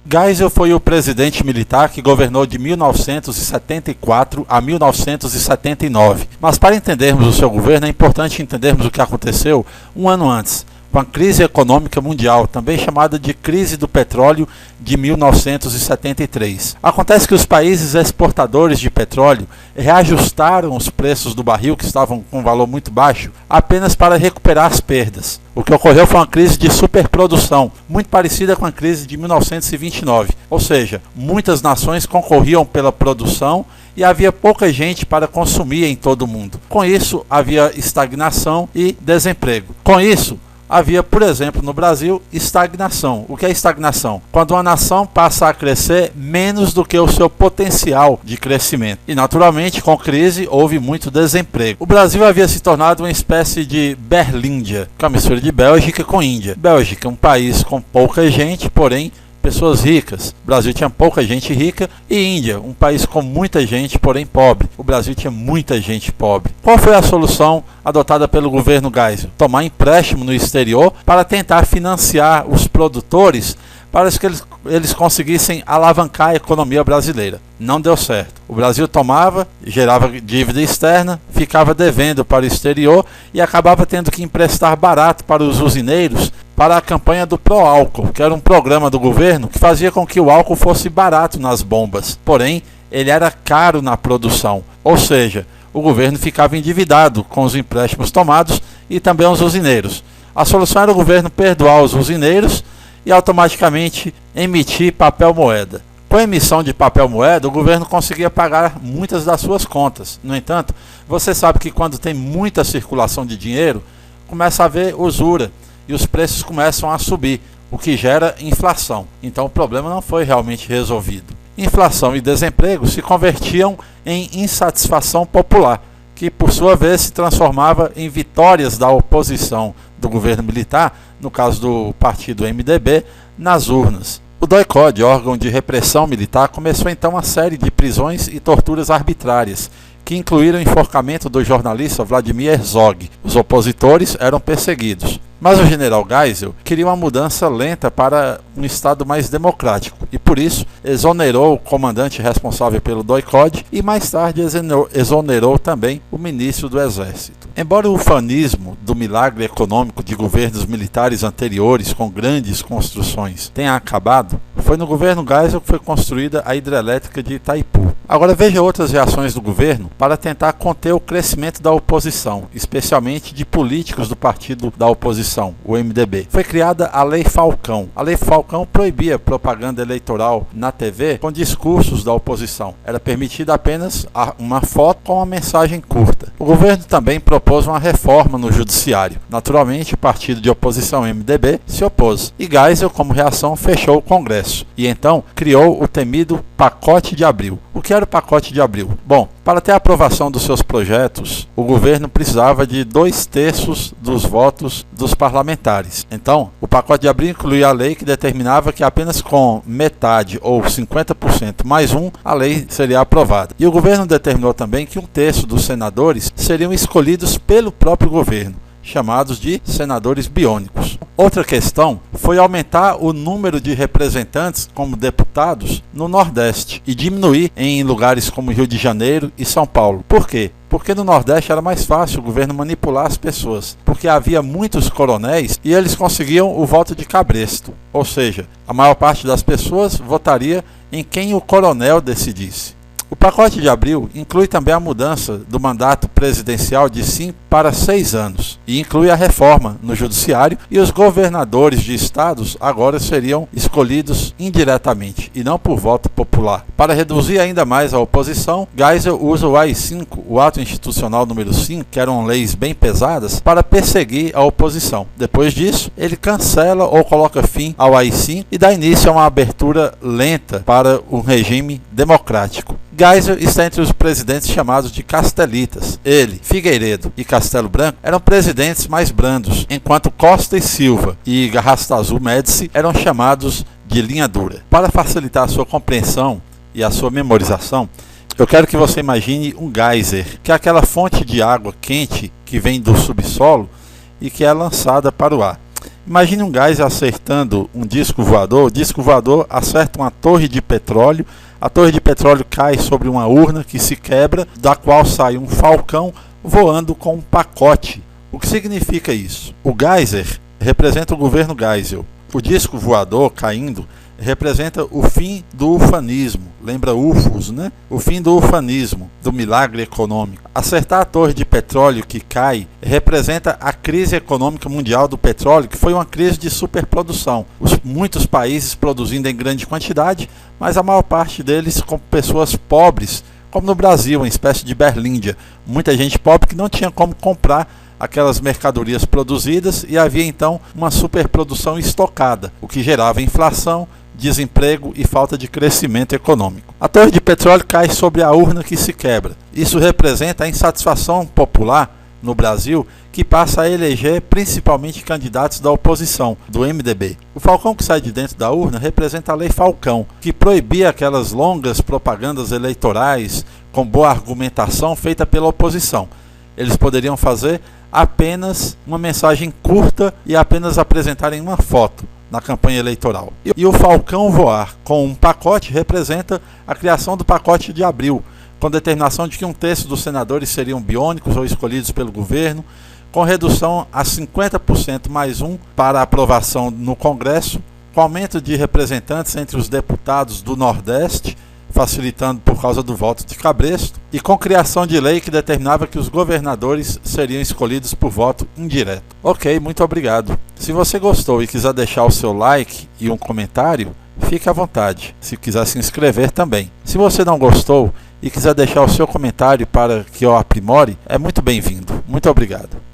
Geisel foi o presidente militar que governou de 1974 a 1979. Mas para entendermos o seu governo é importante entendermos o que aconteceu um ano antes, com a crise econômica mundial, também chamada de crise do petróleo de 1973. Acontece que os países exportadores de petróleo reajustaram os preços do barril, que estavam com um valor muito baixo, apenas para recuperar as perdas. O que ocorreu foi uma crise de superprodução, muito parecida com a crise de 1929. Ou seja, muitas nações concorriam pela produção e havia pouca gente para consumir em todo o mundo. Com isso, havia estagnação e desemprego. Com isso, havia, por exemplo, no Brasil, estagnação. O que é estagnação? Quando uma nação passa a crescer menos do que o seu potencial de crescimento. E, naturalmente, com crise, houve muito desemprego. O Brasil havia se tornado uma espécie de Berlíndia, que é uma mistura de Bélgica com Índia. Bélgica, um país com pouca gente, porém pessoas ricas. O Brasil tinha pouca gente rica. E Índia, um país com muita gente, porém pobre. O Brasil tinha muita gente pobre. Qual foi a solução adotada pelo governo Geisel? Tomar empréstimo no exterior para tentar financiar os produtores para que eles conseguissem alavancar a economia brasileira. Não deu certo. O Brasil tomava, gerava dívida externa, ficava devendo para o exterior e acabava tendo que emprestar barato para os usineiros para a campanha do Pró-Álcool, que era um programa do governo que fazia com que o álcool fosse barato nas bombas. Porém, ele era caro na produção. Ou seja, o governo ficava endividado com os empréstimos tomados e também os usineiros. A solução era o governo perdoar os usineiros e automaticamente emitir papel moeda. Com a emissão de papel moeda, o governo conseguia pagar muitas das suas contas. No entanto, você sabe que quando tem muita circulação de dinheiro, começa a haver usura e os preços começam a subir, o que gera inflação. Então o problema não foi realmente resolvido. Inflação e desemprego se convertiam em insatisfação popular, que por sua vez se transformava em vitórias da oposição do governo militar, no caso do partido MDB, nas urnas. O DOI-CODE, órgão de repressão militar, começou então uma série de prisões e torturas arbitrárias, que incluíram o enforcamento do jornalista Vladimir Herzog. Os opositores eram perseguidos. Mas o general Geisel queria uma mudança lenta para um Estado mais democrático e, por isso, exonerou o comandante responsável pelo DOI-CODE e, mais tarde, exonerou também o ministro do Exército. Embora o ufanismo do milagre econômico de governos militares anteriores com grandes construções tenha acabado, foi no governo Geisel que foi construída a hidrelétrica de Itaipu. Agora veja outras reações do governo para tentar conter o crescimento da oposição, especialmente de políticos do partido da oposição, o MDB. Foi criada a Lei Falcão. A Lei Falcão proibia propaganda eleitoral na TV com discursos da oposição. Era permitida apenas uma foto com uma mensagem curta. O governo também propôs uma reforma no judiciário. Naturalmente, o partido de oposição MDB se opôs. E Geisel, como reação, fechou o Congresso. E então criou o temido Pacote de Abril. O que era o Pacote de Abril? Bom, para ter a aprovação dos seus projetos, o governo precisava de 2/3 dos votos dos parlamentares. Então, o Pacote de Abril incluía a lei que determinava que apenas com metade ou 50% mais um, a lei seria aprovada. E o governo determinou também que 1/3 dos senadores seriam escolhidos pelo próprio governo, chamados de senadores biônicos. Outra questão foi aumentar o número de representantes como deputados no Nordeste e diminuir em lugares como Rio de Janeiro e São Paulo. Por quê? Porque no Nordeste era mais fácil o governo manipular as pessoas, porque havia muitos coronéis e eles conseguiam o voto de cabresto, ou seja, a maior parte das pessoas votaria em quem o coronel decidisse. O Pacote de Abril inclui também a mudança do mandato presidencial de 5 para 6 anos e inclui a reforma no judiciário e os governadores de estados agora seriam escolhidos indiretamente e não por voto popular. Para reduzir ainda mais a oposição, Geisel usa o AI-5, o ato institucional número 5, que eram leis bem pesadas, para perseguir a oposição. Depois disso, ele cancela ou coloca fim ao AI-5 e dá início a uma abertura lenta para um regime democrático. Geisel está entre os presidentes chamados de castelitas. Ele, Figueiredo e Castelo Branco eram presidentes mais brandos, enquanto Costa e Silva e Garrastazu Médici eram chamados de linha dura. Para facilitar a sua compreensão e a sua memorização, eu quero que você imagine um geyser, que é aquela fonte de água quente que vem do subsolo e que é lançada para o ar. Imagine um geyser acertando um disco voador, o disco voador acerta uma torre de petróleo, a torre de petróleo cai sobre uma urna que se quebra, da qual sai um falcão voando com um pacote. O que significa isso? O geyser representa o governo Geisel. O disco voador caindo representa o fim do ufanismo. Lembra UFOs, né? O fim do ufanismo, do milagre econômico. Acertar a torre de petróleo que cai representa a crise econômica mundial do petróleo, que foi uma crise de superprodução. Muitos países produzindo em grande quantidade, mas a maior parte deles com pessoas pobres, como no Brasil, uma espécie de Berlíndia. Muita gente pobre que não tinha como comprar aquelas mercadorias produzidas e havia então uma superprodução estocada, o que gerava inflação, desemprego e falta de crescimento econômico. A torre de petróleo cai sobre a urna que se quebra. Isso representa a insatisfação popular no Brasil, que passa a eleger principalmente candidatos da oposição, do MDB. O falcão que sai de dentro da urna representa a Lei Falcão, que proibia aquelas longas propagandas eleitorais com boa argumentação feita pela oposição. Eles poderiam fazer apenas uma mensagem curta e apenas apresentarem uma foto na campanha eleitoral. E o falcão voar com um pacote representa a criação do pacote de abril, com determinação de que um terço dos senadores seriam biônicos ou escolhidos pelo governo, com redução a 50% mais um para aprovação no Congresso, com aumento de representantes entre os deputados do Nordeste, facilitando por causa do voto de cabresto, e com criação de lei que determinava que os governadores seriam escolhidos por voto indireto. Ok, muito obrigado. Se você gostou e quiser deixar o seu like e um comentário, fique à vontade. Se quiser se inscrever também. Se você não gostou e quiser deixar o seu comentário para que eu aprimore, é muito bem-vindo. Muito obrigado.